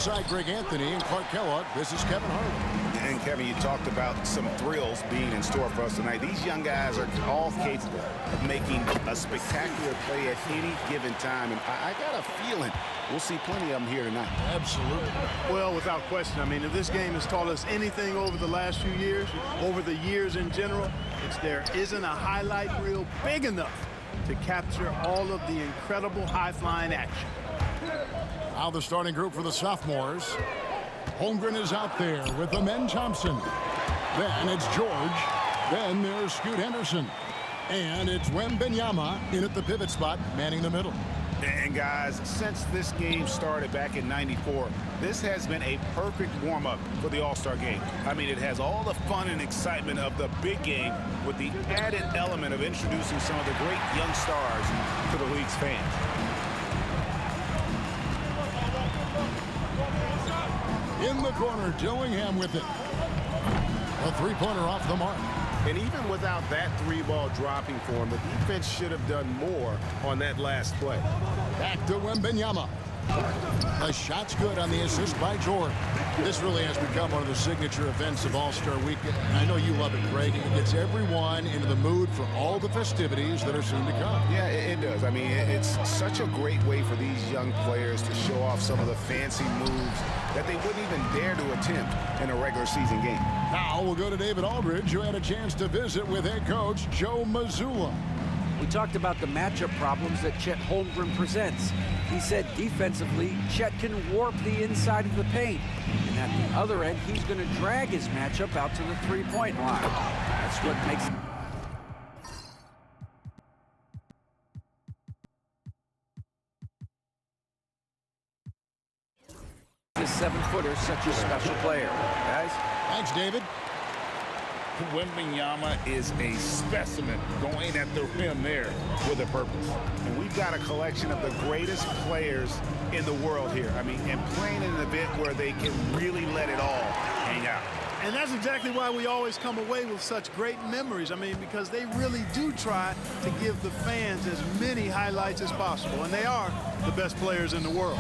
Side Greg Anthony and Clark Kellogg. This is Kevin Harlan. And Kevin, you talked about some thrills being in store for us tonight. These young guys are all capable of making a spectacular play at any given time. And I got a feeling we'll see plenty of them here tonight. Absolutely. Well, without question. I mean, if this game has taught us anything over the last few years, over the years in general, it's there isn't a highlight reel big enough to capture all of the incredible high-flying action. Now the starting group for the sophomores. Holmgren is out there with Amen Thompson. Then it's George. Then there's Scoot Henderson. And it's Wembanyama in at the pivot spot, manning the middle. And guys, since this game started back in '94, this has been a perfect warm-up for the All-Star game. I mean, it has all the fun and excitement of the big game with the added element of introducing some of the great young stars to the league's fans. In the corner, Dillingham with it. A three-pointer off the mark. And even without that three-ball dropping for him, the defense should have done more on that last play. Back to Wembanyama. The shot's good on the assist by Jordan. This really has become one of the signature events of All-Star Weekend. I know you love it, Greg. It gets everyone into the mood for all the festivities that are soon to come. Yeah, it does. I mean, it's such a great way for these young players to show off some of the fancy moves that they wouldn't even dare to attempt in a regular season game. Now we'll go to David Aldridge, who had a chance to visit with head coach Joe Mazzulla. We talked about the matchup problems that Chet Holmgren presents. He said defensively, Chet can warp the inside of the paint. And at the other end, he's going to drag his matchup out to the three-point line. That's what makes this seven-footer such a special player. Guys? Thanks, David. Wembanyama is a specimen going at the rim there with a purpose. And we've got a collection of the greatest players in the world here. I mean, and playing in an event where they can really let it all hang out. And that's exactly why we always come away with such great memories. I mean, because they really do try to give the fans as many highlights as possible. And they are the best players in the world.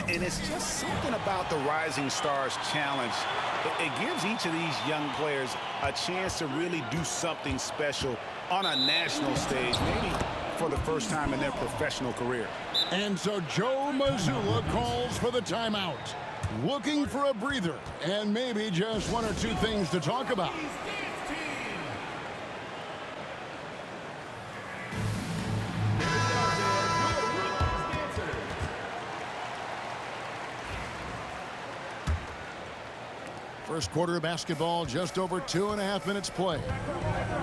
And it's just something about the Rising Stars Challenge. It gives each of these young players a chance to really do something special on a national stage, maybe for the first time in their professional career. And so Joe Mazzulla calls for the timeout. Looking for a breather and maybe just one or two things to talk about. First quarter of basketball, just over 2.5 minutes play.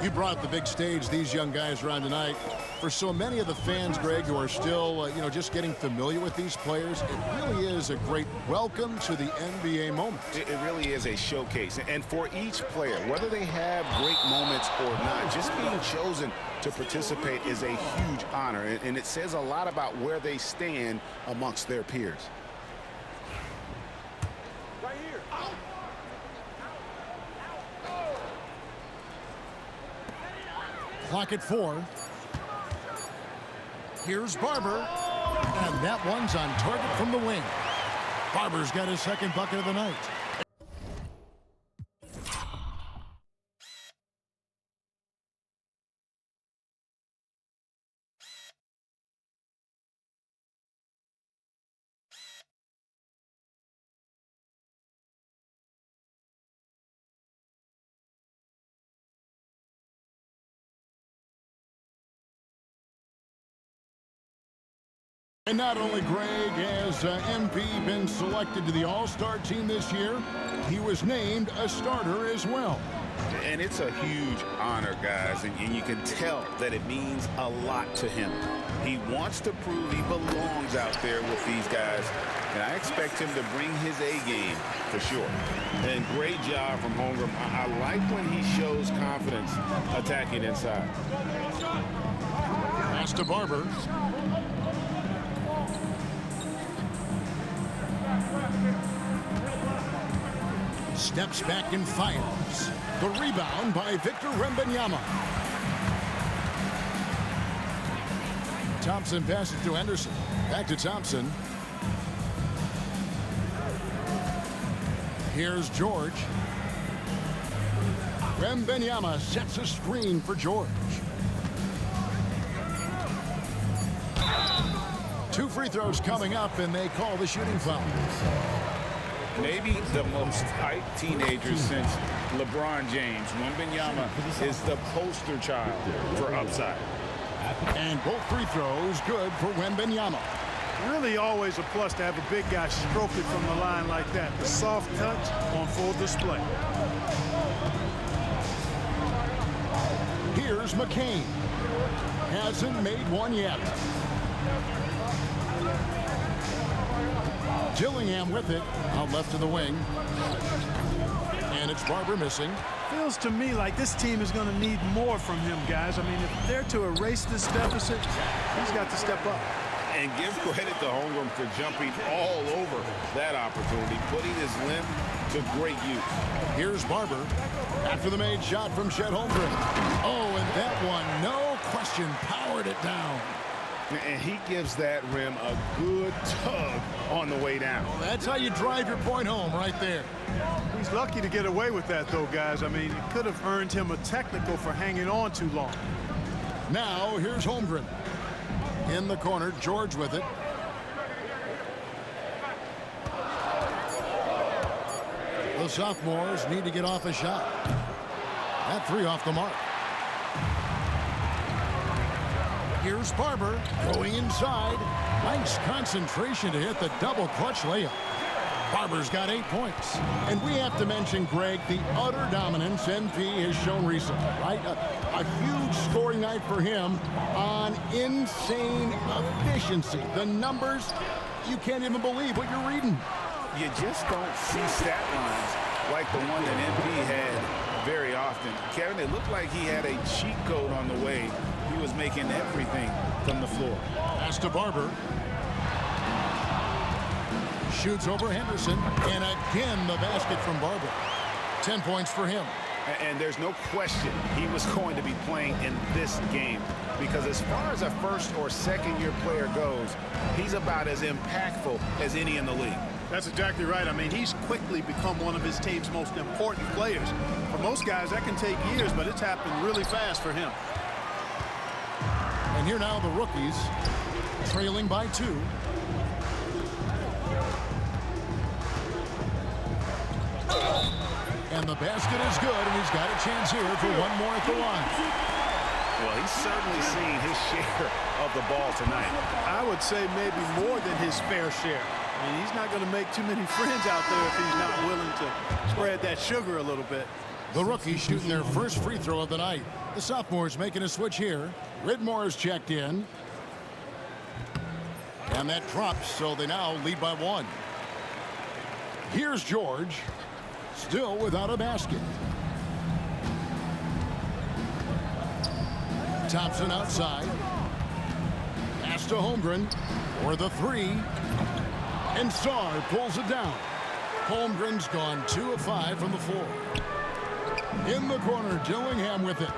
You brought the big stage these young guys around tonight. For so many of the fans, Greg, who are still, just getting familiar with these players, it really is a great welcome to the NBA moment. It really is a showcase. And for each player, whether they have great moments or not, just being chosen to participate is a huge honor. And it says a lot about where they stand amongst their peers. Clock at 4. Here's Barber. And that one's on target from the wing. Barber's got his second bucket of the night. And not only, Greg, has MP been selected to the All-Star team this year, he was named a starter as well. And it's a huge honor, guys, and you can tell that it means a lot to him. He wants to prove he belongs out there with these guys, and I expect him to bring his A-game for sure. And great job from Holmgren. I like when he shows confidence attacking inside. Pass to Barber. Steps back and fires. The rebound by Victor Wembanyama. Thompson passes to Henderson. Back to Thompson. Here's George. Wembanyama sets a screen for George. 2 free throws coming up, and they call the shooting foul. Maybe the most hyped teenager since LeBron James. Wembanyama is the poster child for upside. And both free throws good for Wembanyama. Really always a plus to have a big guy stroke it from the line like that. The soft touch on full display. Here's McCain. Hasn't made one yet. Dillingham with it, out left to the wing. And it's Barber missing. Feels to me like this team is going to need more from him, guys. I mean, if they're to erase this deficit, he's got to step up. And give credit to Holmgren for jumping all over that opportunity, putting his limb to great use. Here's Barber after the made shot from Chet Holmgren. Oh, and that one, no question, powered it down. And he gives that rim a good tug on the way down. Well, that's how you drive your point home right there. He's lucky to get away with that, though, guys. I mean, it could have earned him a technical for hanging on too long. Now, here's Holmgren. In the corner, George with it. The sophomores need to get off a shot. That 3 off the mark. Here's Barber going inside. Nice concentration to hit the double clutch layup. Barber's got 8 points. And we have to mention, Greg, the utter dominance MP has shown recently, right? A huge scoring night for him on insane efficiency. The numbers, you can't even believe what you're reading. You just don't see stat lines like the one that MP had very often. Kevin, it looked like he had a cheat code on the way. He was making everything from the floor. Pass to Barber. Shoots over Henderson. And again, the basket from Barber. 10 points for him. And there's no question he was going to be playing in this game, because as far as a first or second year player goes, he's about as impactful as any in the league. That's exactly right. I mean, he's quickly become one of his team's most important players. For most guys, that can take years, but it's happened really fast for him. And here now the rookies trailing by 2. And the basket is good, and he's got a chance here for one more at the line. Well, he's certainly seen his share of the ball tonight. I would say maybe more than his fair share. I mean, he's not going to make too many friends out there if he's not willing to spread that sugar a little bit. The rookies shooting their first free throw of the night. The sophomores making a switch here. Ridmore is checked in. And that drops, so they now lead by 1. Here's George. Still without a basket. Thompson outside. Pass to Holmgren for the 3. And Sarr pulls it down. Holmgren's gone 2 of 5 from the floor. In the corner, Dillingham with it.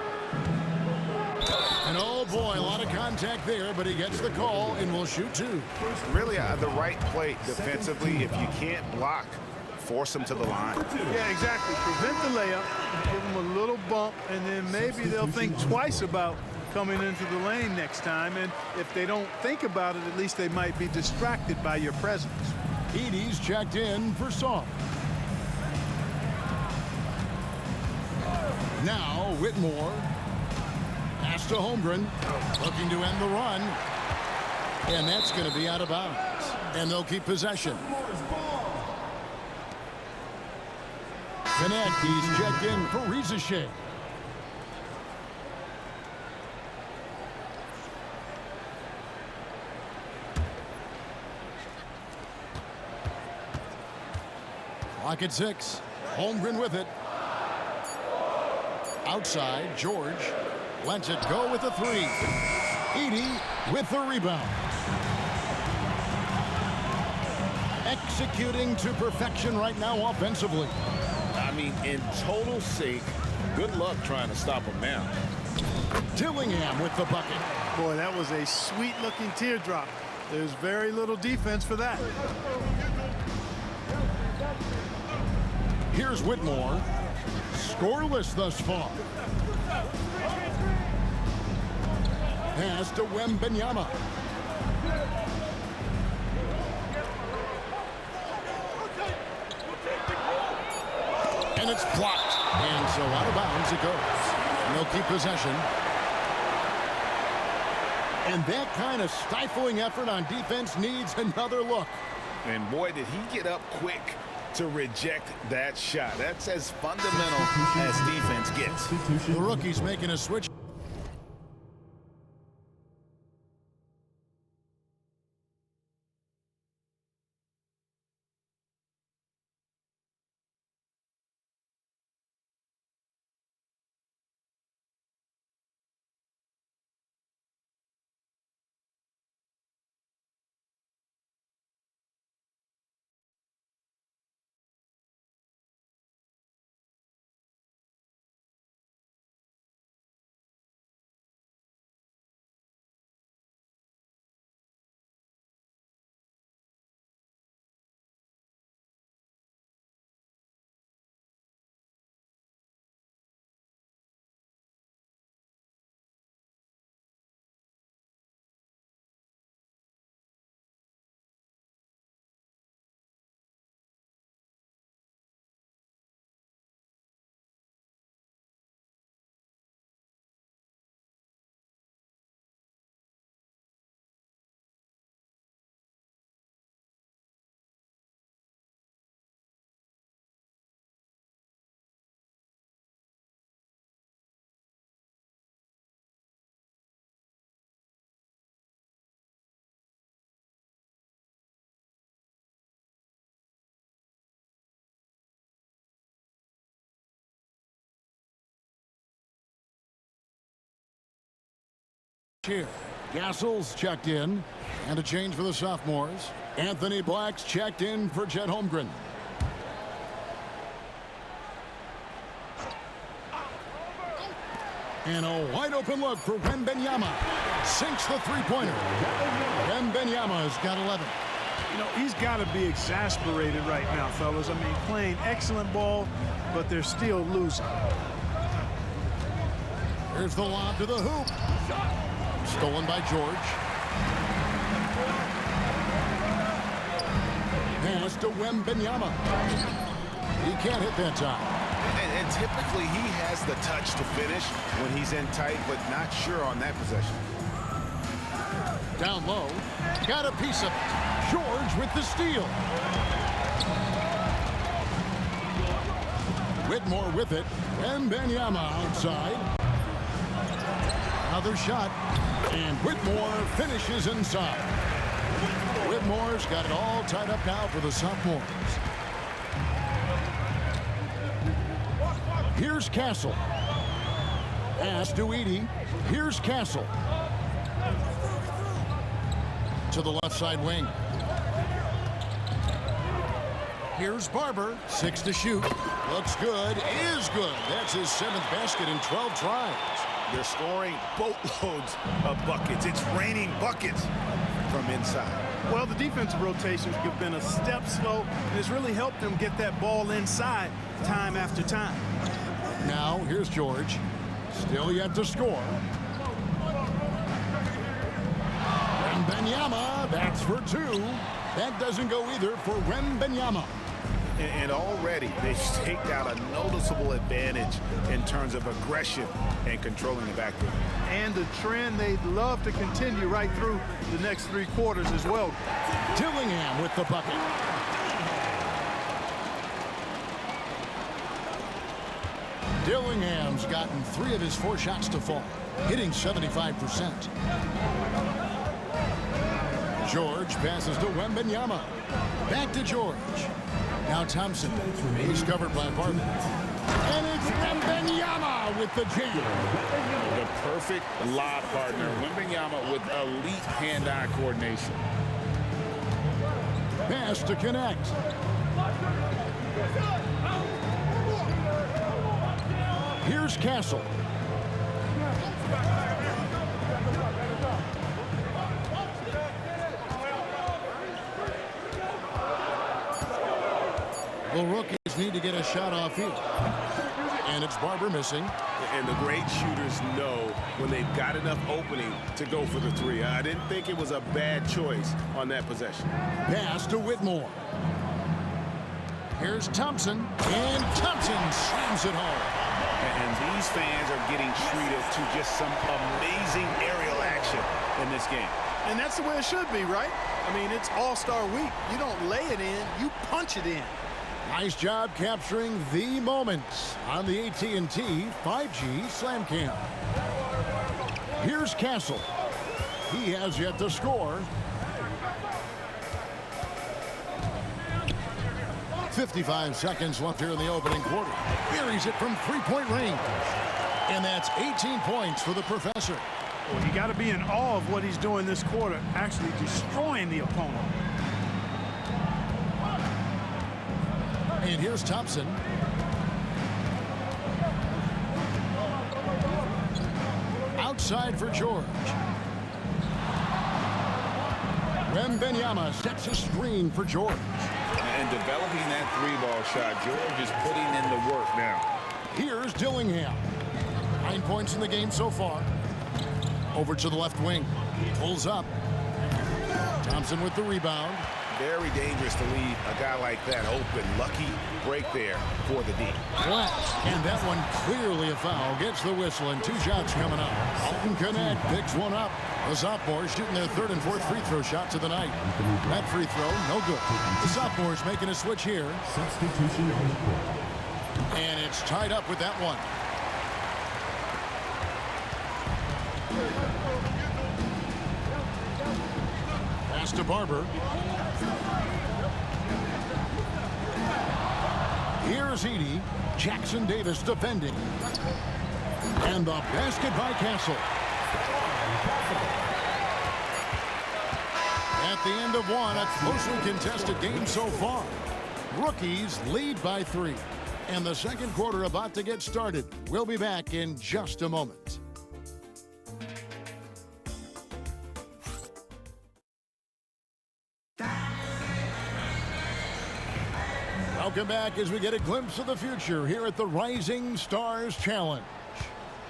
And oh boy, a lot of contact there, but he gets the call and will shoot 2. Really the right play defensively. If you can't block, force him to the line. Yeah, exactly. Prevent the layup, give him a little bump, and then maybe they'll think twice about coming into the lane next time. And if they don't think about it, at least they might be distracted by your presence. Edey's checked in for Sarr. Now Whitmore. Pass to Holmgren. Looking to end the run. And that's going to be out of bounds. And they'll keep possession. Konecny's checked in for Rizachet. Clock at 6. Holmgren with it. Outside, George lets it go with a 3. Edey with the rebound. Executing to perfection right now offensively. I mean, in total sync. Good luck trying to stop him now. Dillingham with the bucket. Boy, that was a sweet-looking teardrop. There's very little defense for that. Here's Whitmore. Scoreless thus far. Pass to Wembanyama. And it's blocked. And so out of bounds it goes. And they'll keep possession. And that kind of stifling effort on defense needs another look. And boy, did he get up quick to reject that shot. That's as fundamental as defense gets. The rookie's making a switch. Here, Gassel's checked in, and a change for the sophomores. Anthony Black's checked in for Chet Holmgren. And a wide open look for Wembanyama. Sinks the three-pointer. Wembanyama's got 11. You know, he's got to be exasperated right now, fellas. I mean, playing excellent ball, but they're still losing. Here's the lob to the hoop. Stolen by George. Pass to Wembanyama. He can't hit that time. And typically he has the touch to finish when he's in tight, but not sure on that possession. Down low. Got a piece of it. George with the steal. Whitmore with it. Wembanyama outside. Another shot. And Whitmore finishes inside. Whitmore's got it all tied up now for the sophomores. Here's Castle. Pass to Edey. Here's Castle. To the left side wing. Here's Barber. 6 to shoot. Looks good. Is good. That's his 7th basket in 12 tries. They're scoring boatloads of buckets. It's raining buckets from inside. Well, the defensive rotations have been a step slow, and it's really helped them get that ball inside time after time. Now, here's George. Still yet to score. Wembanyama, that's for 2. That doesn't go either for Wembanyama. And already they've staked out a noticeable advantage in terms of aggression and controlling the backcourt. And the trend they'd love to continue right through the next 3 quarters as well. Dillingham with the bucket. Dillingham's gotten 3 of his 4 shots to fall, hitting 75%. George passes to Wembanyama. Back to George. Now Thompson. He's covered by Barber. And it's Wembanyama with the jam. The perfect lob partner. Wembanyama with elite hand-eye coordination. Pass to connect. Here's Castle. The rookie's rookies need to get a shot off here. And it's Barber missing. And the great shooters know when they've got enough opening to go for the three. I didn't think it was a bad choice on that possession. Pass to Whitmore. Here's Thompson, and Thompson slams it home. And these fans are getting treated to just some amazing aerial action in this game. And that's the way it should be, right? I mean, it's All-Star Week. You don't lay it in, you punch it in. Nice job capturing the moments on the AT&T 5G Slam Cam. Here's Castle. He has yet to score. 55 seconds left here in the opening quarter. Buries it from three-point range. And that's 18 points for the professor. Well, you got to be in awe of what he's doing this quarter, actually destroying the opponent. And here's Thompson. Outside for George. Wembanyama sets a screen for George. And developing that three-ball shot, George is putting in the work now. Here's Dillingham. 9 points in the game so far. Over to the left wing. Pulls up. Thompson with the rebound. Very dangerous to leave a guy like that open. Lucky break there for the D. Flat. And that one clearly a foul. Gets the whistle and 2 shots coming up. Alton Connect picks one up. The sophomores shooting their 3rd and 4th free throw shots of the night. That free throw, no good. The sophomores making a switch here. Substitution on the court. And it's tied up with that one. Pass to Barber. Here's Edey. Jackson Davis defending. And the basket by Castle. At the end of one, a closely contested game so far. Rookies lead by 3. And the second quarter about to get started. We'll be back in just a moment. Welcome back as we get a glimpse of the future here at the Rising Stars Challenge.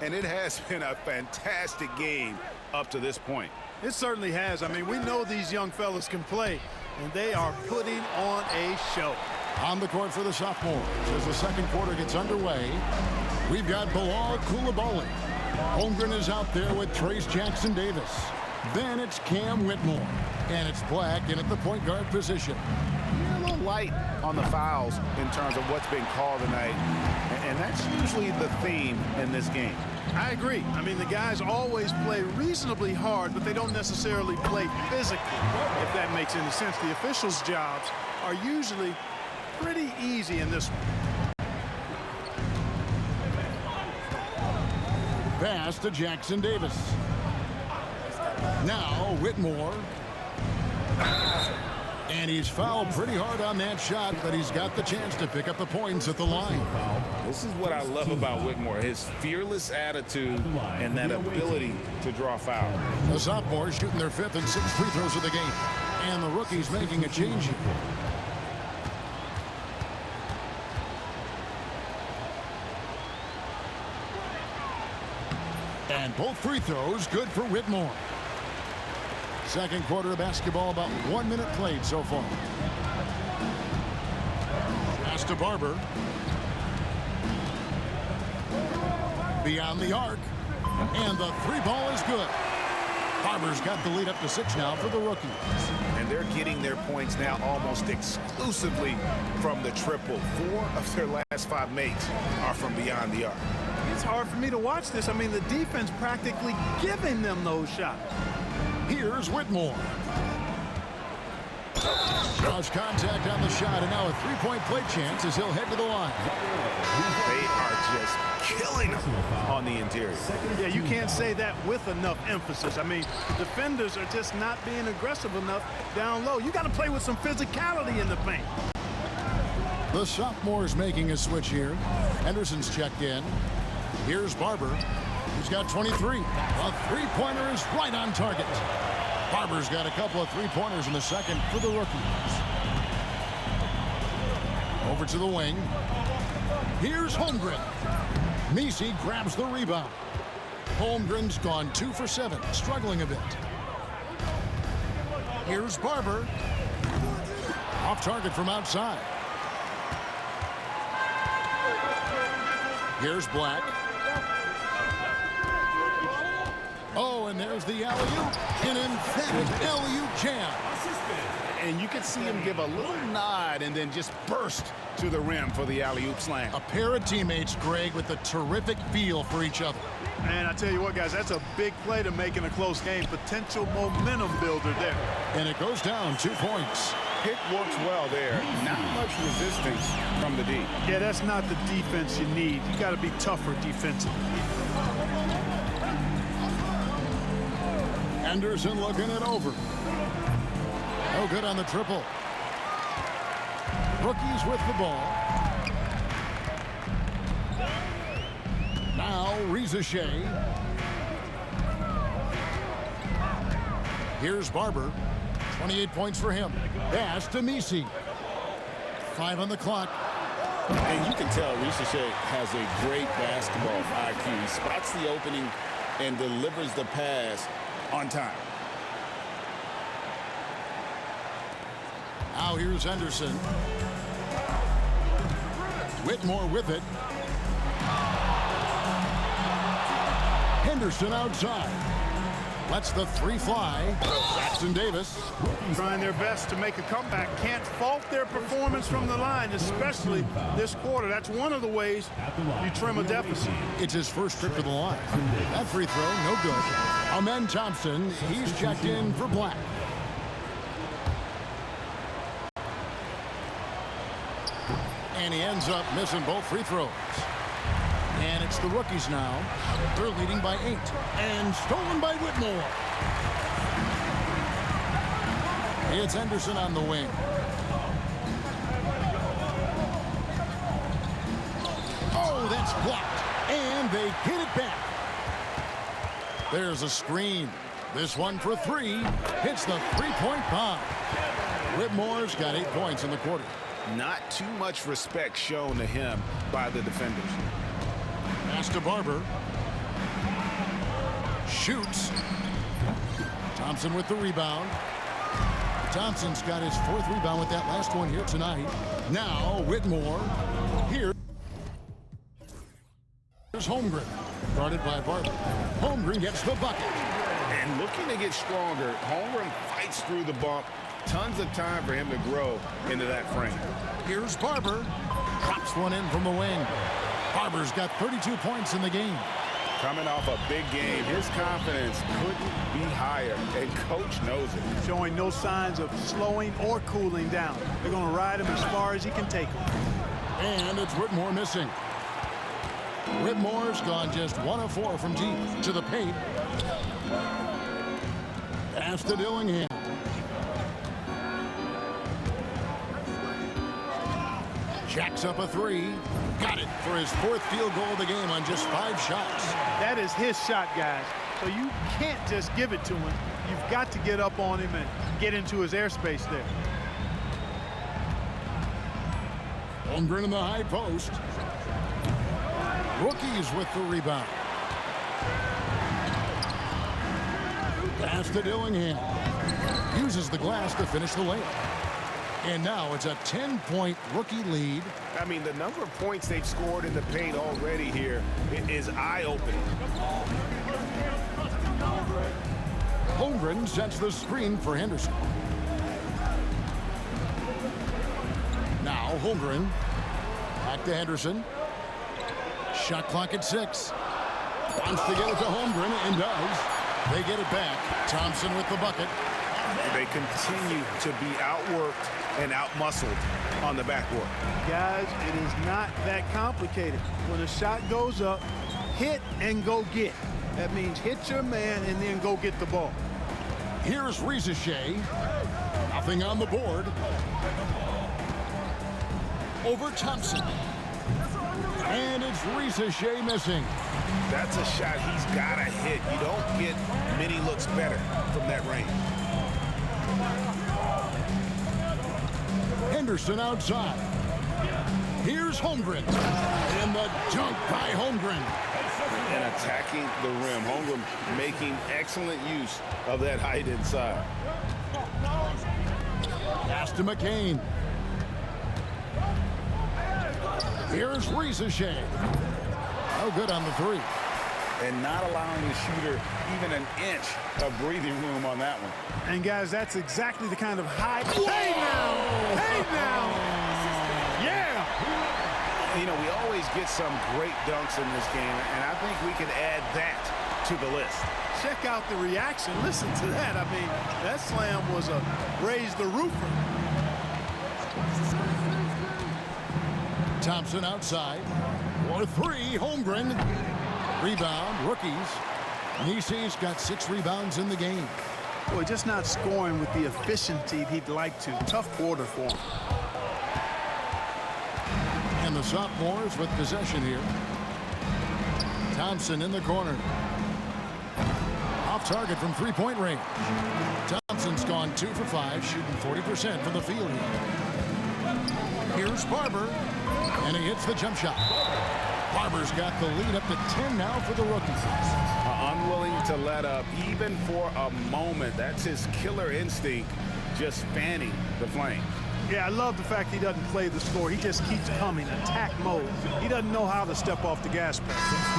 And it has been a fantastic game up to this point. It certainly has. I mean, we know these young fellas can play, and they are putting on a show. On the court for the sophomores as the second quarter gets underway. We've got Bilal Coulibaly. Holmgren is out there with Trayce Jackson Davis. Then it's Cam Whitmore. And it's Black in at the point guard position. A little light on the fouls in terms of what's been called tonight. And that's usually the theme in this game. I agree. I mean, the guys always play reasonably hard, but they don't necessarily play physically, if that makes any sense. The officials' jobs are usually pretty easy in this one. Pass to Jackson Davis. Now Whitmore. And he's fouled pretty hard on that shot, but he's got the chance to pick up the points at the line. This is what I love about Whitmore, his fearless attitude and that ability to draw foul. The sophomores shooting their 5th and 6th free throws of the game. And the rookies making a change here. And both free throws good for Whitmore. Second quarter of basketball, about 1 minute played so far. Pass to Barber. Beyond the arc. And the 3 ball is good. Barber's got the lead up to 6 now for the rookies. And they're getting their points now almost exclusively from the triple. 4 of their last 5 makes are from beyond the arc. It's hard for me to watch this. I mean, the defense practically giving them those shots. Here's Whitmore. Draws contact on the shot, and now a 3-point play chance as he'll head to the line. They are just killing them on the interior. Yeah, you can't say that with enough emphasis. I mean, the defenders are just not being aggressive enough down low. You got to play with some physicality in the paint. The sophomores making a switch here. Henderson's checked in. Here's Barber. He's got 23. A 3-pointer is right on target. Barber's got a couple of 3-pointers in the second for the rookies. Over to the wing. Here's Holmgren. Messi grabs the rebound. Holmgren's gone 2 for 7, struggling a bit. Here's Barber. Off target from outside. Here's Black. Oh, and there's the alley-oop. An emphatic alley-oop jam. And you could see him give a little nod and then just burst to the rim for the alley-oop slam. A pair of teammates, Greg, with a terrific feel for each other. And I tell you what, guys, that's a big play to make in a close game. Potential momentum builder there. And it goes down 2 points. Pick works well there. Not much resistance from the D. Yeah, that's not the defense you need. You got to be tougher defensively. Henderson looking it over. No good on the triple. Rookies with the ball. Now Reza Shea. Here's Barber. 28 points for him. Pass to Messi. 5 on the clock. And you can tell Reza Shea has a great basketball IQ. He spots the opening and delivers the pass on time. Now here's Henderson. Whitmore with it. Henderson outside. Lets the 3 fly. Jackson Davis. Trying their best to make a comeback. Can't fault their performance from the line, especially this quarter. That's one of the ways you trim a deficit. It's his first trip to the line. That free throw, no good. Amen Thompson, he's checked in for Black. And he ends up missing both free throws. And it's the rookies now. They're leading by 8. And stolen by Whitmore. It's Henderson on the wing. Oh, that's blocked. And they get it back. There's a screen. This one for 3. Hits the 3-point bomb. Whitmore's got 8 points in the quarter. Not too much respect shown to him by the defenders. Pass to Barber. Shoots. Thompson with the rebound. Thompson's got his 4th rebound with that last one here tonight. Now Whitmore. Here's Holmgren. Guarded by Barber. Holmgren gets the bucket. And looking to get stronger, Holmgren fights through the bump. Tons of time for him to grow into that frame. Here's Barber. Drops one in from the wing. Barber's got 32 points in the game. Coming off a big game, his confidence couldn't be higher, and coach knows it. Showing no signs of slowing or cooling down. They're going to ride him as far as he can take him. And it's Whitmore missing. Whitmore's gone just 1 of 4 from deep to the paint. Pass to Dillingham. Jacks up a 3. Got it for his 4th field goal of the game on just 5 shots. That is his shot, guys. So you can't just give it to him. You've got to get up on him and get into his airspace there. Holmgren in the high post. Rookies with the rebound. Pass to Dillingham. Uses the glass to finish the layup. And now it's a 10-point rookie lead. I mean, the number of points they've scored in the paint already here is eye-opening. Holmgren sets the screen for Henderson. Now Holmgren. Back to Henderson. Shot clock at 6. Wants to get it to Holmgren and does. They get it back. Thompson with the bucket. They continue to be outworked and outmuscled on the backboard. Guys, it is not that complicated. When a shot goes up, hit and go get. That means hit your man and then go get the ball. Here's Reza Shea. Nothing on the board. Over Thompson. And it's Reza Shea missing. That's a shot he's got to hit. You don't get many looks better from that range. Henderson outside. Here's Holmgren. And the dunk by Holmgren. And attacking the rim. Holmgren making excellent use of that height inside. Pass to McCain. Here's Risacher. No good on the three. And not allowing the shooter even an inch of breathing room on that one. And guys, that's exactly the kind of high. Hey now! Hey now! Yeah! You know, we always get some great dunks in this game, and I think we can add that to the list. Check out the reaction. Listen to that. I mean, that slam was a raise the roofer. Thompson outside. For three, Holmgren. Rebound, rookies. Nisi's got 6 rebounds in the game. Boy, just not scoring with the efficiency he'd like to. Tough quarter for him. And the sophomores with possession here. Thompson in the corner. Off target from three-point range. Thompson's gone 2 for 5, shooting 40% from the field here. Here's Barber, and he hits the jump shot. Barber's got the lead up to 10 now for the rookie. Unwilling to let up even for a moment. That's his killer instinct, just fanning the flame. Yeah, I love the fact he doesn't play the score. He just keeps coming, attack mode. He doesn't know how to step off the gas pedal.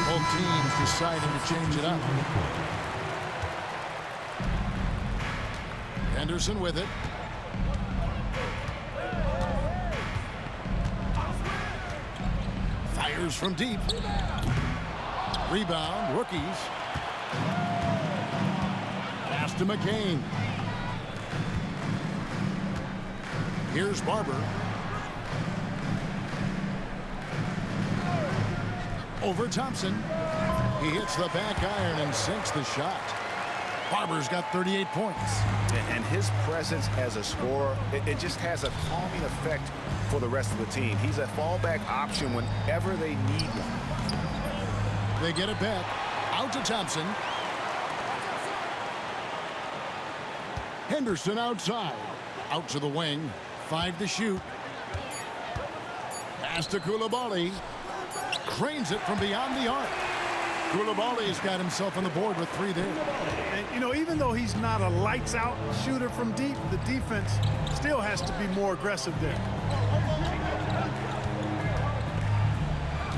Both teams deciding to change it up. Henderson with it. Fires from deep. Rebound, rookies. Pass to McCain. Here's Barber. Over Thompson. He hits the back iron and sinks the shot. Barber's got 38 points. And his presence as a scorer, it just has a calming effect for the rest of the team. He's a fallback option whenever they need one. They get it back. Out to Thompson. Henderson outside. Out to the wing. 5 to shoot. Pass to Coulibaly. Cranes it from beyond the arc. Coulibaly's got himself on the board with 3 there. And, you know, even though he's not a lights-out shooter from deep, the defense still has to be more aggressive there.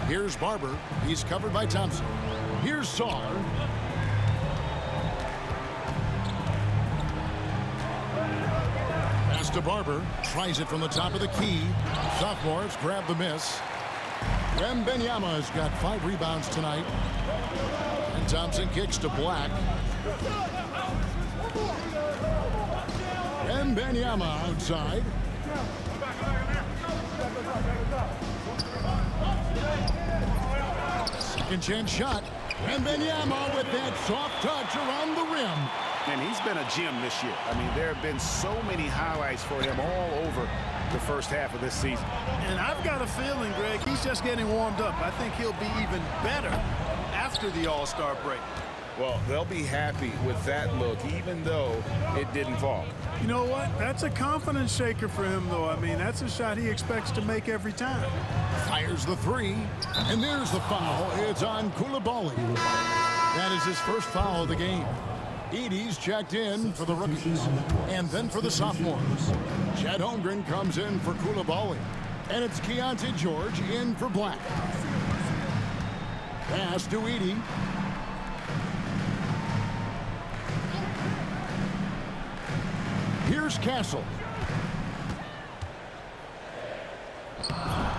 Here's Barber. He's covered by Thompson. Here's Saar. Pass to Barber. Tries it from the top of the key. Sophomores grab the miss. Wembanyama's got 5 rebounds tonight. And Thompson kicks to Black. Wembanyama outside. Second chance shot. Wembanyama with that soft touch around the rim. And he's been a gem this year. I mean, there have been so many highlights for him all over the first half of this season. And I've got a feeling, Greg, he's just getting warmed up. I think he'll be even better after the All-Star break. Well, they'll be happy with that look, even though it didn't fall. You know what? That's a confidence shaker for him, though. I mean, that's a shot he expects to make every time. Fires the 3. And there's the foul. It's on Coulibaly. That is his first foul of the game. Edey's checked in for the rookies and then for the sophomores. Chet Holmgren comes in for Coulibaly. And it's Keontae George in for Black. Pass to Edey. Here's Castle.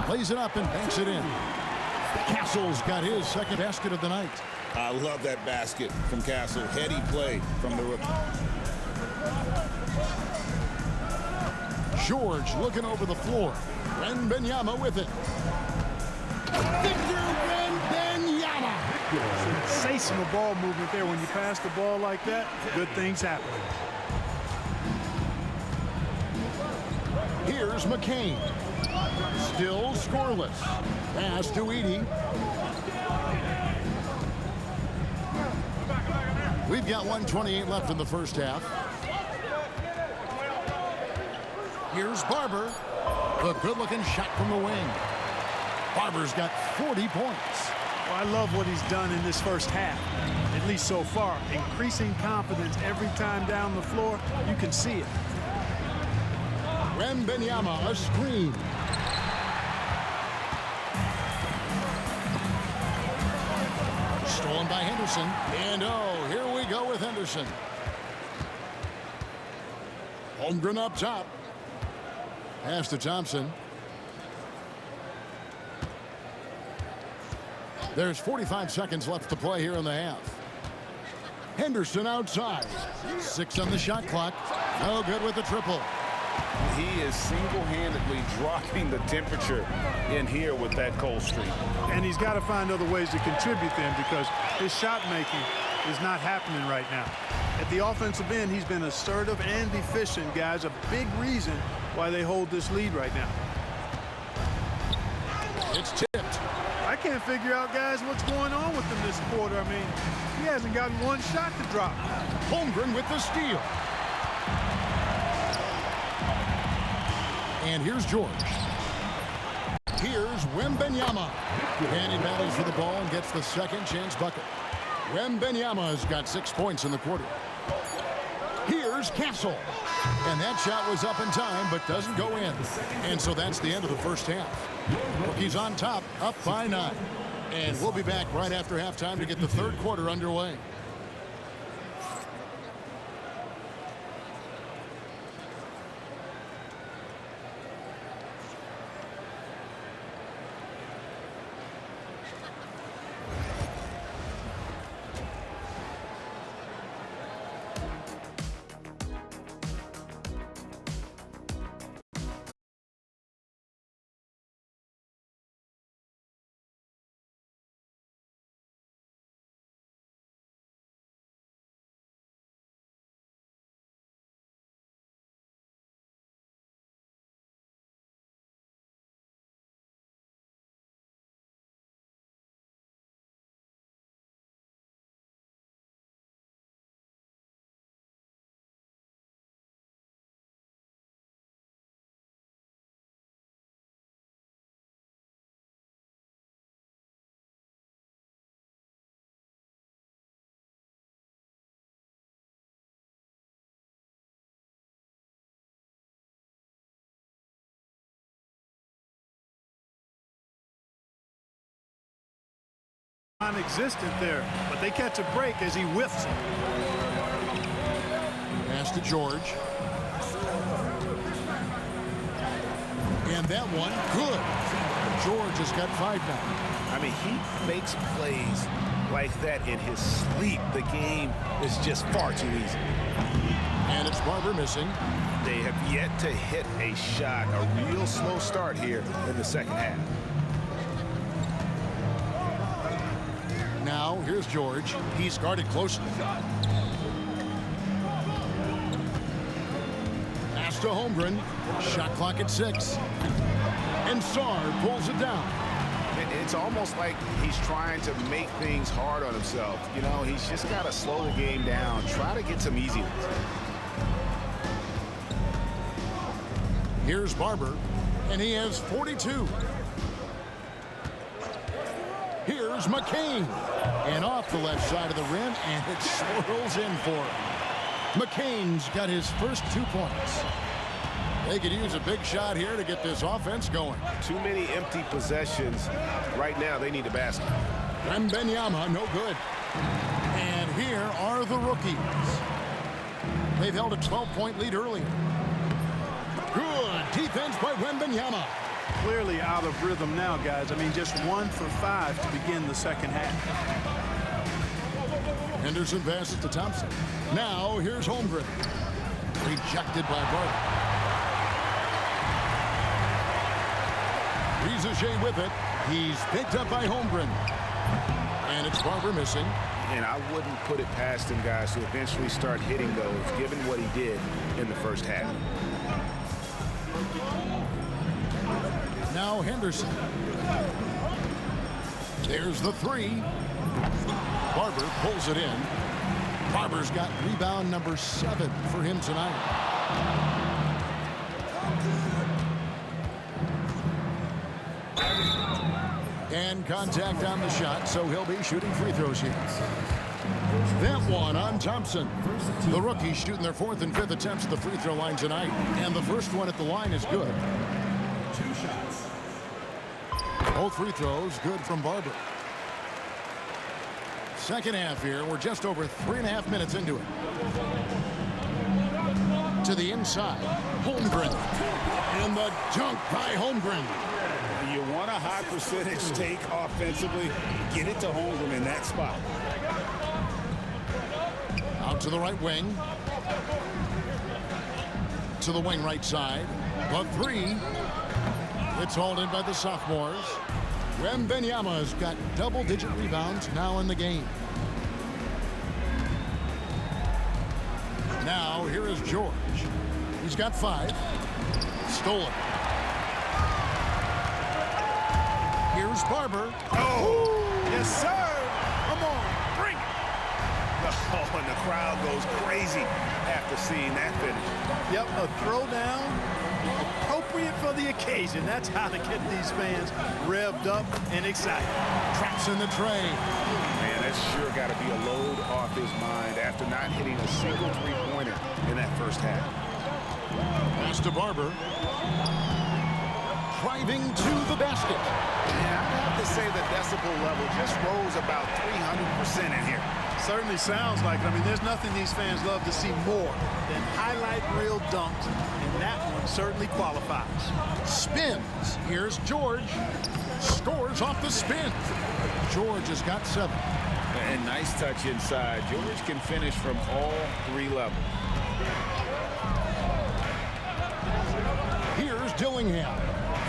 Plays it up and banks it in. Castle's got his second basket of the night. I love that basket from Castle. Heady play from the rookie. George looking over the floor. Wembanyama with it. Victor Wembanyama. Sensational ball movement there. When you pass the ball like that, good things happen. Here's McCain. Still scoreless. Pass to Edey. We've got 1:28 left in the first half. Here's Barber. A good-looking shot from the wing. Barber's got 40 points. Well, I love what he's done in this first half, at least so far. Increasing confidence every time down the floor. You can see it. Wembanyama, a screen. Stolen by Henderson. And oh, here we go with Henderson. Holmgren up top. Pass to Thompson. There's 45 seconds left to play here in the half. Henderson outside. 6 on the shot clock. No good with the triple. He is single-handedly dropping the temperature in here with that cold streak. And he's got to find other ways to contribute to him because his shot making is not happening right now. At the offensive end, he's been assertive and efficient, guys. A big reason why they hold this lead right now. It's tipped. I can't figure out, guys, what's going on with him this quarter. I mean, he hasn't gotten one shot to drop. Holmgren with the steal. And here's George. Here's Wembanyama. And he battles for the ball and gets the second chance bucket. Wembanyama's got 6 points in the quarter. Here's Castle. And that shot was up in time, but doesn't go in. And so that's the end of the first half. Rookies on top, up by 9. And we'll be back right after halftime to get the third quarter underway. Non-existent there, but they catch a break as he whiffs it. Pass to George. And that one, good. George has got 5 now. I mean, he makes plays like that in his sleep. The game is just far too easy. And it's Barber missing. They have yet to hit a shot. A real slow start here in the second half. Now, here's George. He's guarded closely. Pass to Holmgren. Shot clock at 6. And Sarr pulls it down. It's almost like he's trying to make things hard on himself. You know, he's just got to slow the game down. Try to get some easy ones. Here's Barber. And he has 42. Here's McCain. And off the left side of the rim, and it swirls in for him. McCain's got his first 2 points. They could use a big shot here to get this offense going. Too many empty possessions. Right now, they need a basket. Wembanyama, no good. And here are the rookies. They've held a 12-point lead earlier. Good defense by Wembanyama. Clearly out of rhythm now, guys. I mean, just 1 for 5 to begin the second half. Henderson passes to Thompson. Now here's Holmgren. Rejected by Barber. Rizaje with it. He's picked up by Holmgren. And it's Barber missing. And I wouldn't put it past him, guys, to eventually start hitting those, given what he did in the first half. Now Henderson. There's the 3. Barber pulls it in. Barber's got rebound number 7 for him tonight. And contact on the shot, so he'll be shooting free throws here. That one on Thompson. The rookies shooting their 4th and 5th attempts at the free throw line tonight. And the first one at the line is good. 2 shots. Both free throws good from Barber. Second half here. We're just over 3.5 minutes into it. To the inside. Holmgren. And the dunk by Holmgren. You want a high percentage take offensively, get it to Holmgren in that spot. Out to the right wing. To the wing right side. The 3. It's hauled in by the sophomores. Wembanyama's got double-digit rebounds now in the game. Now, here is George. He's got 5. Stolen. Here's Barber. Oh, yes, sir. Come on, bring it. Oh, and the crowd goes crazy after seeing that finish. Yep, a throwdown appropriate for the occasion. That's how to get these fans revved up and excited. Traps in the tray. Man, that's sure got to be a load off his mind after not hitting a single three-pointer in that first half. Pass to Barber. Driving to the basket. Yeah, I'd have to say the decibel level just rose about 300% in here. Certainly sounds like it. I mean, there's nothing these fans love to see more than highlight reel dunks, and that one certainly qualifies. Spins. Here's George. Scores off the spin. George has got 7. And nice touch inside. George can finish from all 3 levels. Here's Dillingham.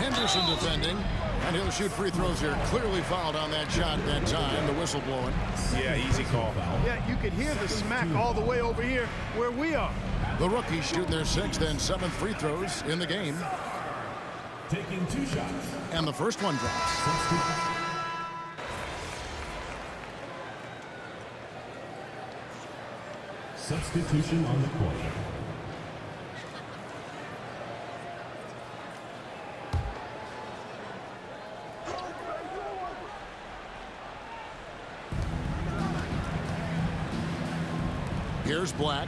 Henderson defending. And he'll shoot free throws here. Clearly fouled on that shot at that time. The whistle blowing. Yeah, easy call. Yeah, you could hear the smack all the way over here where we are. The rookies shooting their 6th and 7th free throws in the game. Taking 2 shots. And the first one drops. Substitution on the court. Here's Black.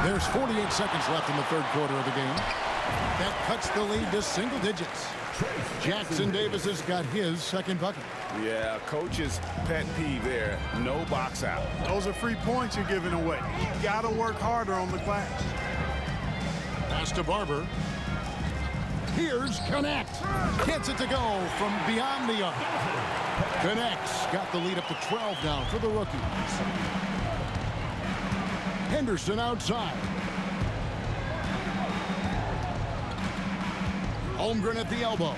There's 48 seconds left in the 3rd quarter of the game. That cuts the lead to single digits. Jackson Davis has got his 2nd bucket. Yeah, coach's pet peeve there. No box out. Those are free points you're giving away. You got to work harder on the glass. Pass to Barber. Here's Connect. Gets it to go from beyond the arc. Connects. Got the lead up to 12 now for the rookies. Henderson outside. Holmgren at the elbow.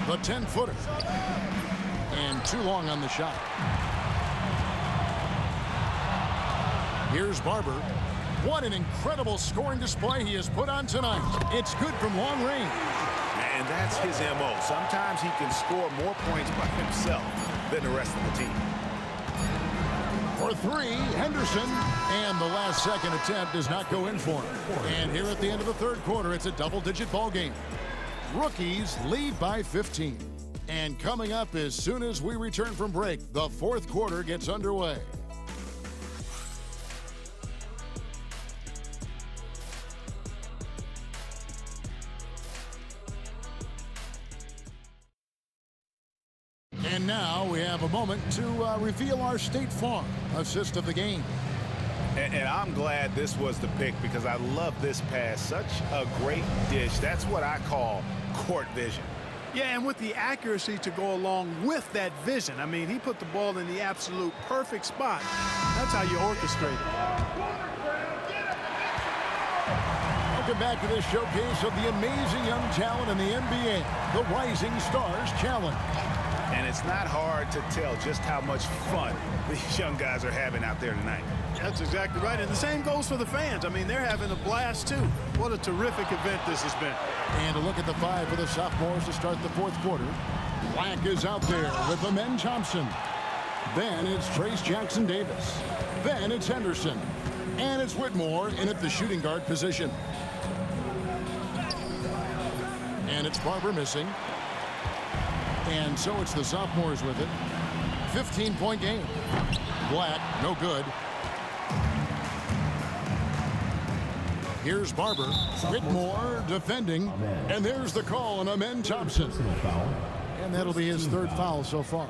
The 10-footer. And too long on the shot. Here's Barber. What an incredible scoring display he has put on tonight. It's good from long range. And that's his MO. Sometimes he can score more points by himself than the rest of the team. For 3, Henderson. And the last second attempt does not go in for him. And here at the end of the 3rd quarter, it's a double-digit ball game. Rookies lead by 15. And coming up as soon as we return from break, the 4th quarter gets underway. And now we have a moment to reveal our State Farm assist of the game. And I'm glad this was the pick because I love this pass. Such a great dish. That's what I call court vision. Yeah, and with the accuracy to go along with that vision. I mean, he put the ball in the absolute perfect spot. That's how you orchestrate it. Welcome back to this showcase of the amazing young talent in the NBA, the Rising Stars Challenge. And it's not hard to tell just how much fun these young guys are having out there tonight. That's exactly right. And the same goes for the fans. I mean, they're having a blast, too. What a terrific event this has been. And a look at the 5 for the sophomores to start the 4th quarter. Black is out there with Amen Thompson. Then it's Trace Jackson Davis. Then it's Henderson. And it's Whitmore in at the shooting guard position. And it's Barber missing. And so it's the sophomores with it. 15-point game. Black, no good. Here's Barber. Whitmore defending. And there's the call on Amen Thompson. And that'll be his third foul so far.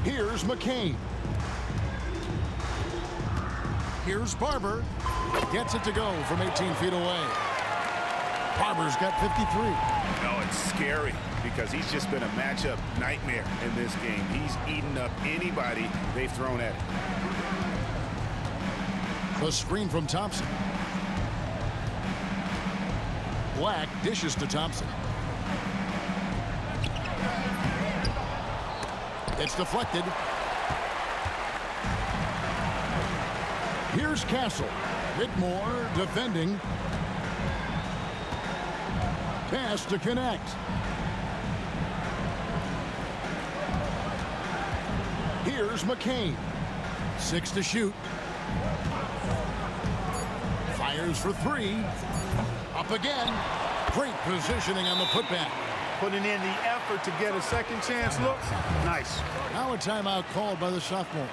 Here's McCain. Here's Barber. Gets it to go from 18 feet away. Barber's got 53. No, it's scary because he's just been a matchup nightmare in this game. He's eaten up anybody they've thrown at him. The screen from Thompson. Black dishes to Thompson. It's deflected. Here's Castle. Whitmore defending. Pass to connect. Here's McCain. 6 to shoot. Fires for 3. Up again. Great positioning on the putback. Putting in the effort to get a second chance look. Nice. Now a timeout called by the sophomores.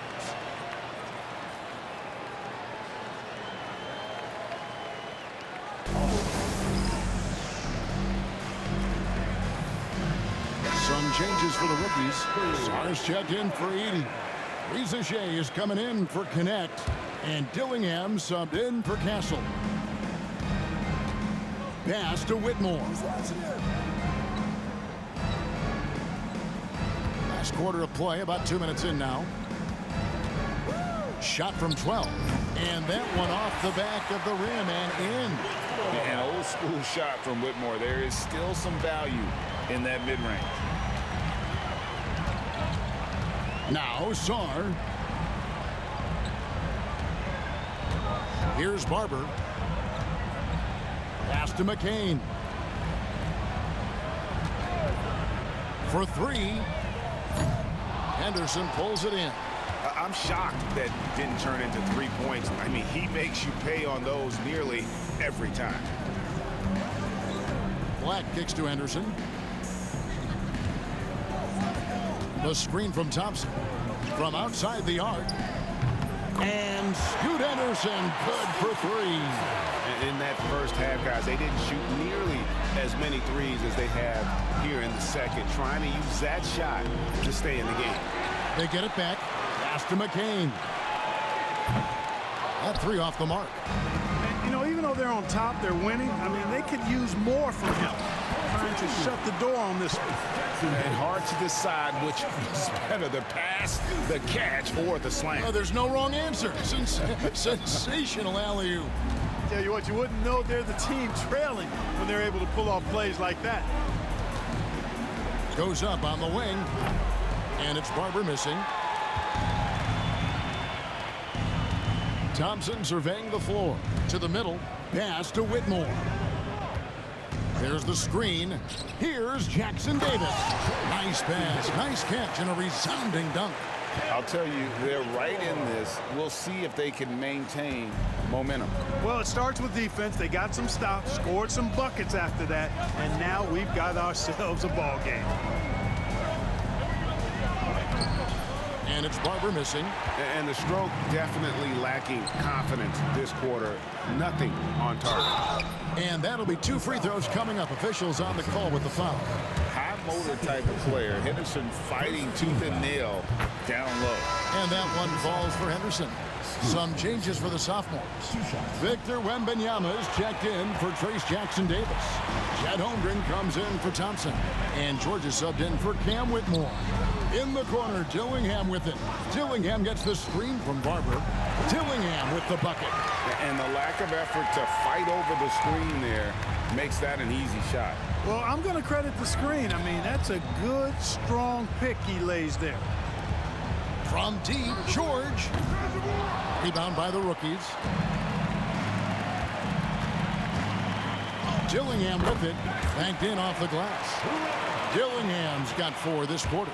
Some changes for the rookies. Sars checked in for Edey. Reza Shea is coming in for Connect. And Dillingham subbed in for Castle. Pass to Whitmore. Last quarter of play, about 2 minutes in now. Shot from 12. And that one off the back of the rim and in. An old school shot from Whitmore. There is still some value in that mid-range. Now Sar. Here's Barber. Pass to McCain. For 3. Henderson pulls it in. I'm shocked that didn't turn into 3 points. I mean, he makes you pay on those nearly every time. Black kicks to Henderson. The screen from Thompson. From outside the arc. And Scoot Henderson, good for 3. In that first half, guys, they didn't shoot nearly as many threes as they have here in the second, trying to use that shot to stay in the game. They get it back. Pass to McCain. That 3 off the mark. And, you know, even though they're on top, they're winning. I mean, they could use more from him. Trying to shut the door on this one. And hard to decide which is better, the pass, the catch, or the slam. Oh, there's no wrong answer. Sensational alley-oop. Tell you what, you wouldn't know they're the team trailing when they're able to pull off plays like that. Goes up on the wing. And it's Barber missing. Thompson surveying the floor. To the middle. Pass to Whitmore. There's the screen. Here's Jackson Davis. Nice pass, nice catch, and a resounding dunk. I'll tell you, they're right in this. We'll see if they can maintain momentum. Well, it starts with defense. They got some stops, scored some buckets after that, and now we've got ourselves a ball game. And it's Barber missing. And the stroke definitely lacking confidence this quarter. Nothing on target. And that'll be 2 free throws coming up. Officials on the call with the foul. High motor type of player. Henderson fighting tooth and nail down low. And that one falls for Henderson. Some changes for the sophomores. Victor Wembanyama is checked in for Trace Jackson Davis. Chet Holmgren comes in for Thompson. And Georgia subbed in for Cam Whitmore. In the corner, Dillingham with it. Dillingham gets the screen from Barber. Dillingham with the bucket. And the lack of effort to fight over the screen there makes that an easy shot. Well, I'm going to credit the screen. I mean, that's a good, strong pick he lays there. From deep, George. Rebound by the rookies. Dillingham with it. Banked in off the glass. Dillingham's got 4 this quarter.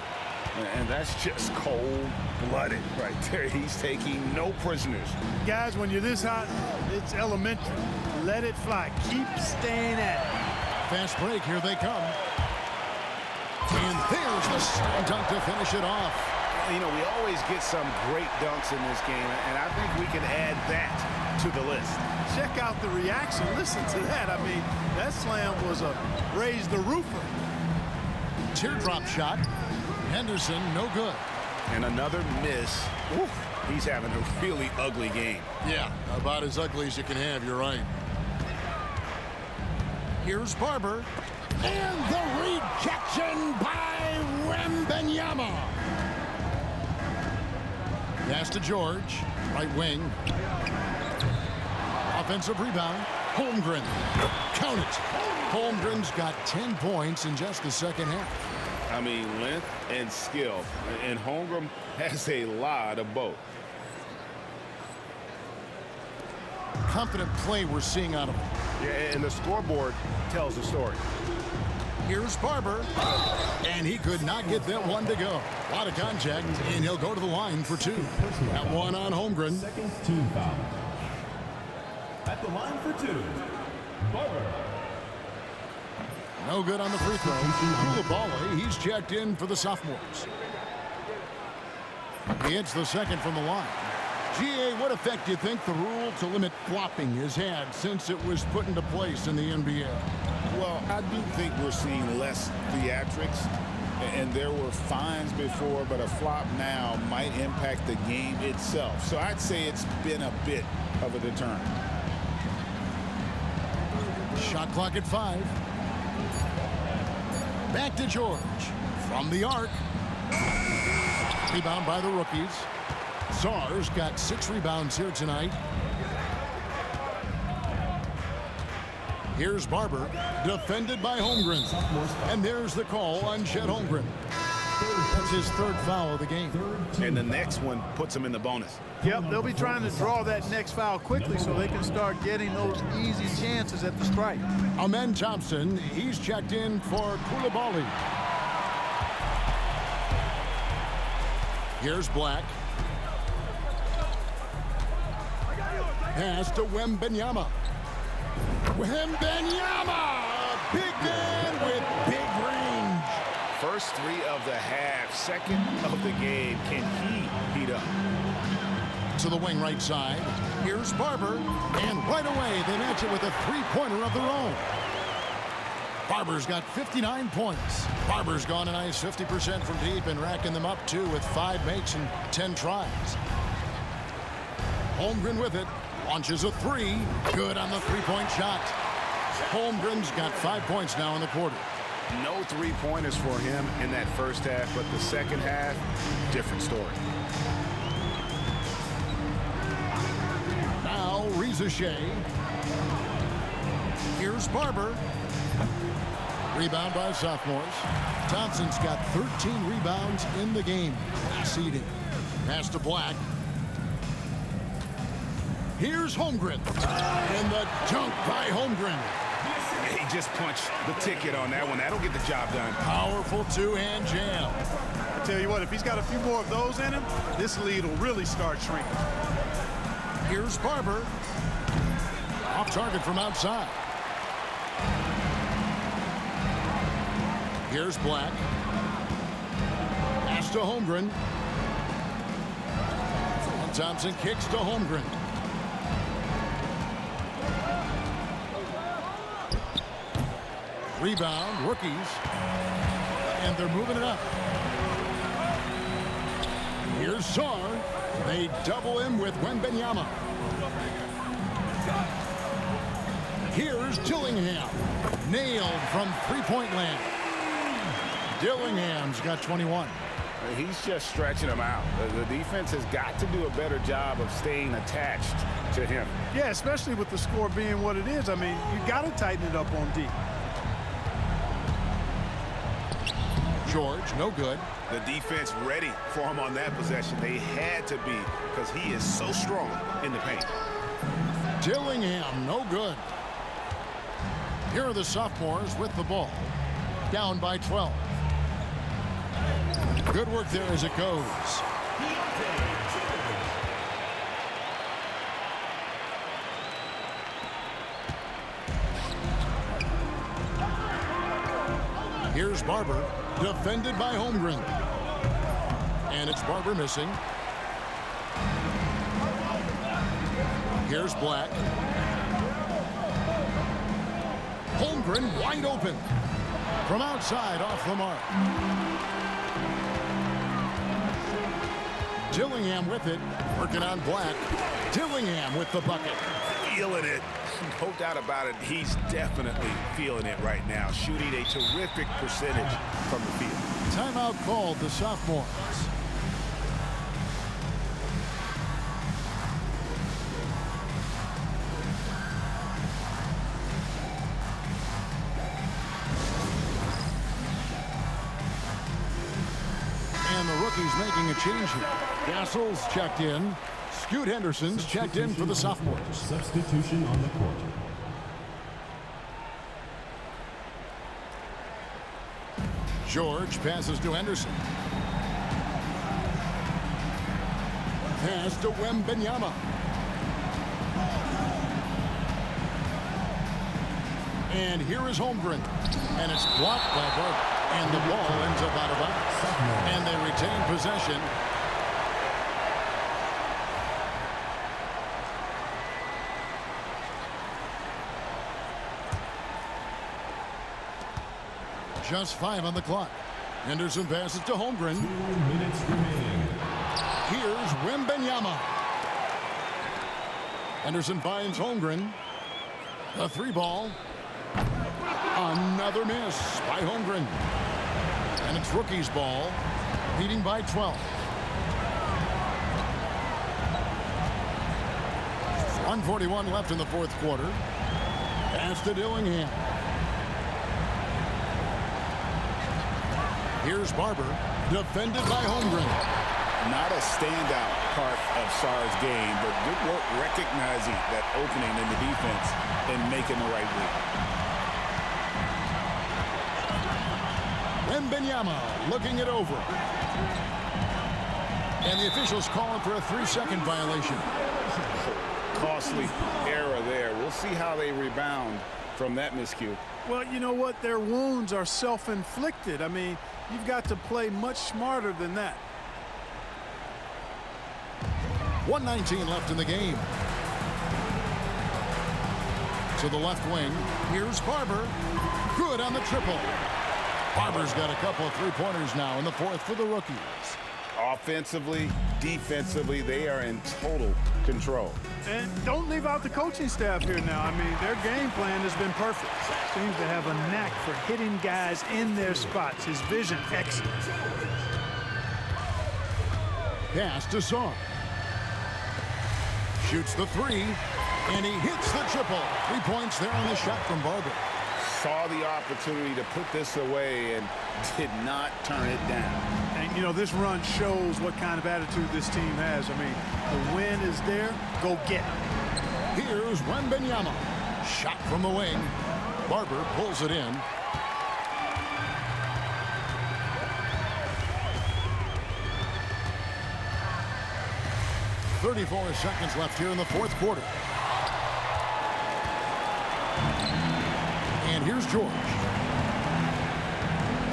And that's just cold-blooded right there. He's taking no prisoners. Guys, when you're this hot, it's elementary. Let it fly. Keep staying at it. Fast break. Here they come. And there's the slam dunk to finish it off. You know, we always get some great dunks in this game, and I think we can add that to the list. Check out the reaction. Listen to that. I mean, that slam was a raise the roofer. Teardrop shot. Henderson, no good. And another miss. Oof, he's having a really ugly game. Yeah, about as ugly as you can have, you're right. Here's Barber. And the rejection by Wembanyama. Pass to George. Right wing. Offensive rebound. Holmgren. Count it. Holmgren's got 10 points in just the second half. I mean, length and skill. And Holmgren has a lot of both. Confident play we're seeing out of him. Yeah, and the scoreboard tells the story. Here's Barber. And he could not get that one to go. A lot of contact, and he'll go to the line for 2. That one on Holmgren. Second team foul. At the line for 2, Barber. No good on the free throw. Coulibaly, he's checked in for the sophomores. He hits the second from the line. GA, what effect do you think the rule to limit flopping has had since it was put into place in the NBA? Well, I do think we're seeing less theatrics, and there were fines before, but a flop now might impact the game itself. So I'd say it's been a bit of a deterrent. Shot clock at 5. Back to George. From the arc. Rebound by the rookies. Czar's got 6 rebounds here tonight. Here's Barber, defended by Holmgren. And there's the call on Chet Holmgren. That's his 3rd foul of the game. And the next one puts him in the bonus. Yep, they'll be trying to draw that next foul quickly so they can start getting those easy chances at the stripe. Amen Thompson, he's checked in for Coulibaly. Here's Black. Pass to Wembanyama. Wembanyama! A big man with big range. First 3 of the half, second of the game. Can he heat up? To the wing right side. Here's Barber. And right away, they match it with a 3-pointer of their own. Barber's got 59 points. Barber's gone a nice 50% from deep and racking them up, too, with 5 makes and 10 tries. Holmgren with it. Launches a 3. Good on the 3-point shot. Holmgren's got 5 points now in the quarter. No 3-pointers for him in that first half, but the second half, different story. Now, Reza Shea. Here's Barber. Rebound by sophomores. Thompson's got 13 rebounds in the game. Seeding. Pass to Black. Here's Holmgren. And the dunk by Holmgren. He just punched the ticket on that one. That'll get the job done. Powerful 2-hand jam. I tell you what, if he's got a few more of those in him, this lead will really start shrinking. Here's Barber. Off target from outside. Here's Black. Pass to Holmgren. And Thompson kicks to Holmgren. Rebound, rookies. And they're moving it up. Here's Czar. They double him with Wembanyama. Here's Dillingham. Nailed from 3-point land. Dillingham's got 21. He's just stretching him out. The defense has got to do a better job of staying attached to him. Yeah, especially with the score being what it is. I mean, you got to tighten it up on D. George, no good. The defense ready for him on that possession. They had to be because he is so strong in the paint. Dillingham, no good. Here are the sophomores with the ball. Down by 12. Good work there as it goes. Here's Barber, defended by Holmgren. And it's Barber missing. Here's Black. Holmgren wide open. From outside, off the mark. Dillingham with it, working on Black. Dillingham with the bucket. Feeling it. No doubt about it. He's definitely feeling it right now. Shooting a terrific percentage from the field. Timeout called the sophomores. And the rookie's making a change here. Gassel's checked in. Scoot Henderson's checked in for the sophomores. Substitution on the court. George passes to Henderson. Pass to Wembanyama. And here is Holmgren. And it's blocked by Barber. And the ball ends up out of bounds. And they retain possession. Just 5 on the clock. Henderson passes to Holmgren. 2 minutes remaining. Here's Wembanyama. Henderson finds Holmgren. A 3-ball. Another miss by Holmgren. And it's rookie's ball. Leading by 12. 1:41 left in the fourth quarter. Pass to Dillingham. Here's Barber, defended by Holmgren. Not a standout part of Sarr's game, but good work recognizing that opening in the defense and making the right read. Wembanyama looking it over. And the officials calling for a 3-second violation. Costly error there. We'll see how they rebound from that miscue. Well, you know what? Their wounds are self-inflicted. I mean, you've got to play much smarter than that. 1:19 left in the game. To the left wing. Here's Barber. Good on the triple. Barber's got a couple of three-pointers now in the fourth for the rookies. Offensively, defensively, they are in total control. And don't leave out the coaching staff here now. I mean, their game plan has been perfect. Seems to have a knack for hitting guys in their spots. His vision, excellent. Pass to Sarr. Shoots the 3, and he hits the triple. 3 points there on the shot from Barber. Saw the opportunity to put this away and did not turn it down. And, you know, this run shows what kind of attitude this team has. I mean, the win is there. Go get it. Here's Wembanyama. Shot from the wing. Barber pulls it in. .34 seconds left here in the fourth quarter. And here's George.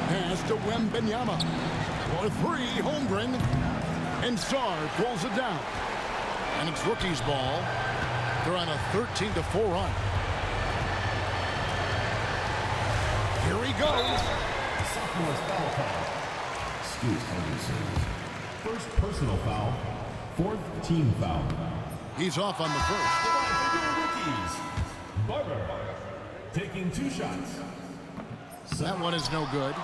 Pass to Wembanyama. For 3, Holmgren. And Sarr pulls it down. And it's rookie's ball. They're on a 13-4 run. Here he goes. Sophomore's foul call. Scoot Henderson. First personal foul. 4th team foul. He's off on the first. Rookies. Barber taking 2 shots. That one is no good.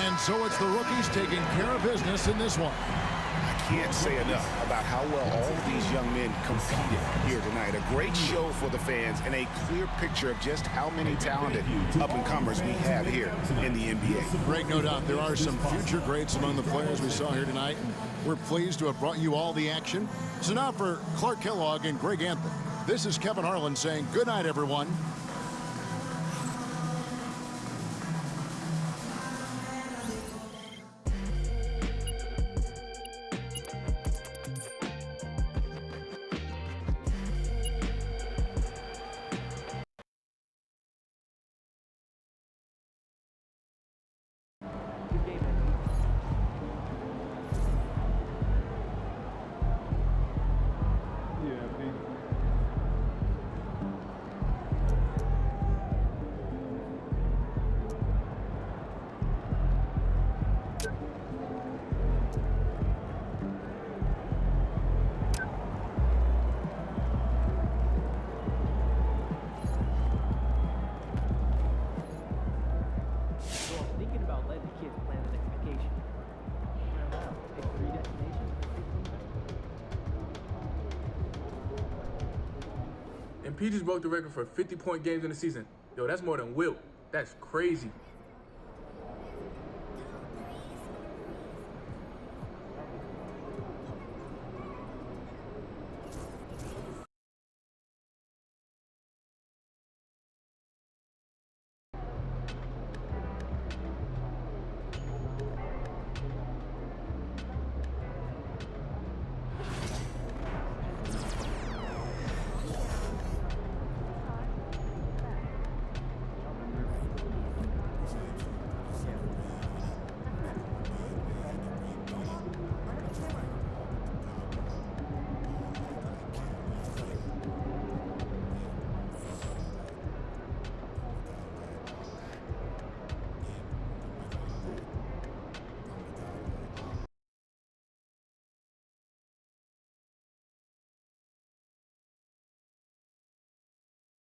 And so it's the rookies taking care of business in this one. I can't say enough about how well all these young men competed here tonight. A great show for the fans and a clear picture of just how many talented up-and-comers we have here in the NBA. Greg, no doubt there are some future greats among the players we saw here tonight. And we're pleased to have brought you all the action. So now for Clark Kellogg and Greg Anthony, this is Kevin Harlan saying good night, everyone. And P just broke the record for 50-point games in the season. Yo, that's more than Wilt. That's crazy.